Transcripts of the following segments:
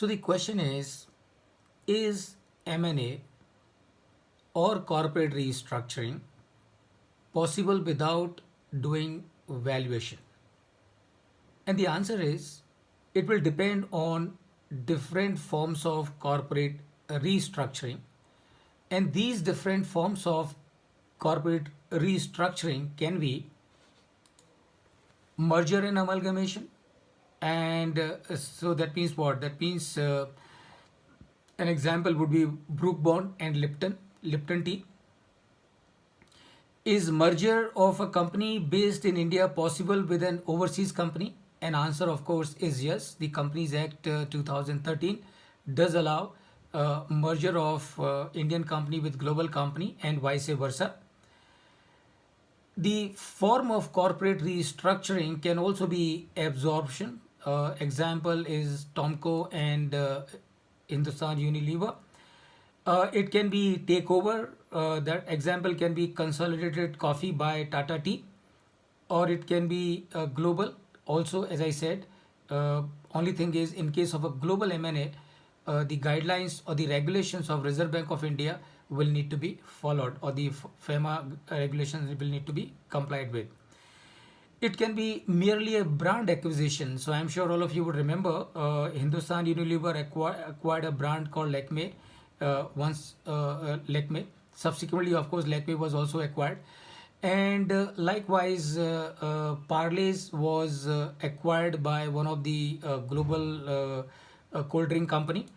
So the question is M&A or corporate restructuring possible without doing valuation? And the answer is it will depend on different forms of corporate restructuring. And these different forms of corporate restructuring can be merger and amalgamation. And so that means what? That means an example would be Brook Bond and Lipton Tea. Is merger of a company based in India possible with an overseas company? An answer, of course, is yes. The Companies Act 2013 does allow merger of Indian company with global company and vice versa. The form of corporate restructuring can also be absorption. Example is Tomco and Hindustan Unilever. It can be takeover. That example can be Consolidated Coffee by Tata Tea, or it can be global. Also, as I said, only thing is in case of a global M&A, the guidelines or the regulations of Reserve Bank of India will need to be followed, or the FEMA regulations will need to be complied with. It can be merely a brand acquisition. So I'm sure all of you would remember Hindustan Unilever acquired a brand called Lakme once Lakme. Subsequently, of course, Lakme was also acquired. And likewise, Parleys was acquired by one of the global cold drink company.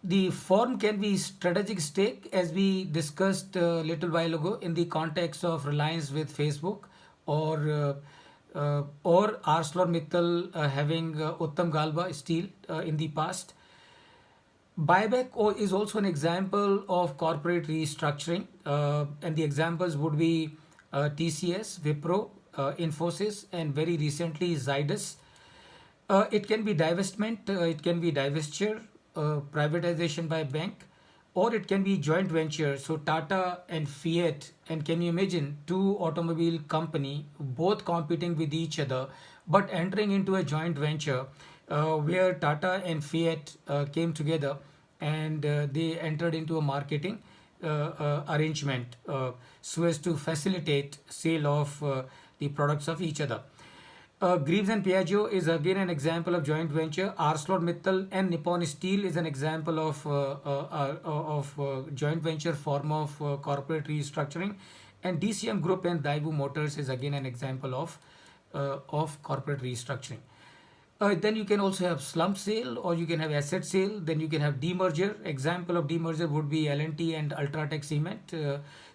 The form can be strategic stake, as we discussed a little while ago in the context of Reliance with Facebook, or ArcelorMittal having Uttam Galva Steel in the past. Buyback is also an example of corporate restructuring, and the examples would be TCS, Wipro, Infosys, and very recently Zydus. It can be divestment, it can be divestiture, privatization by bank, or it can be joint venture. So Tata and Fiat, and can you imagine two automobile company both competing with each other, but entering into a joint venture where Tata and Fiat came together, and they entered into a marketing arrangement so as to facilitate sale of the products of each other. Greaves and Piaggio is again an example of joint venture. ArcelorMittal and Nippon Steel is an example of joint venture form of corporate restructuring, and DCM Group and Daewoo Motors is again an example of corporate restructuring. Then you can also have slump sale, or you can have asset sale. Then you can have demerger. Example of demerger would be L&T and Ultratech Cement.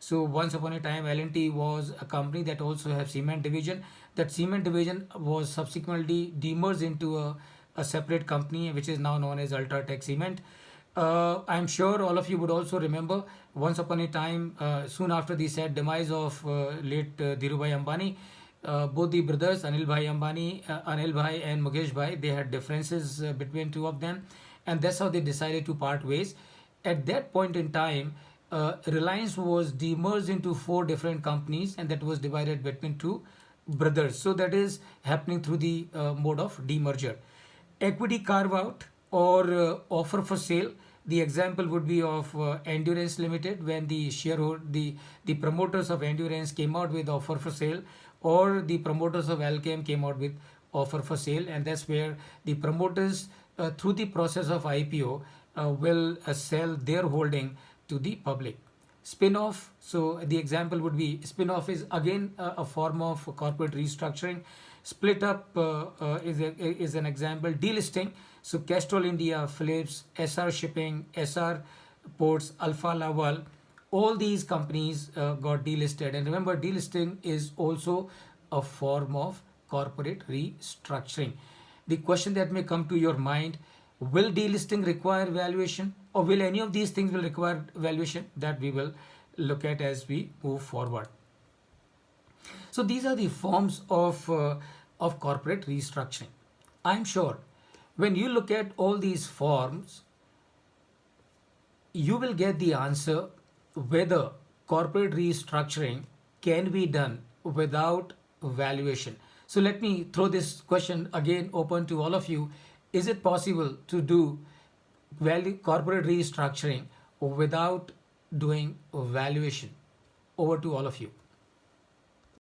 So once upon a time, L&T was a company that also have cement division. That cement division was subsequently demerged into a separate company, which is now known as Ultratech Cement. I'm sure all of you would also remember once upon a time, soon after the sad demise of late Dhirubhai Ambani, both the brothers Anil Bhai and Mukesh Bhai, they had differences between two of them, and that's how they decided to part ways. At that point in time, Reliance was demerged into 4 different companies, and that was divided between 2 brothers. So that is happening through the mode of demerger. Equity carve out or offer for sale. The example would be of Endurance Limited, when the promoters of Endurance came out with offer for sale, or the promoters of Alchem came out with offer for sale, and that's where the promoters through the process of IPO will sell their holding to the public. Spin-off, so the example would be spin-off is again a form of corporate restructuring. Split up is an example. Delisting, so Castrol India, Philips, SR Shipping, SR Ports, Alfa Laval, all these companies got delisted. And remember, delisting is also a form of corporate restructuring. The question that may come to your mind, will delisting require valuation, or will any of these things will require valuation? That we will look at as we move forward. So these are the forms of corporate restructuring. I'm sure when you look at all these forms, you will get the answer whether corporate restructuring can be done without valuation. So let me throw this question again open to all of you. Is it possible to do value corporate restructuring without doing a valuation? Over to all of you.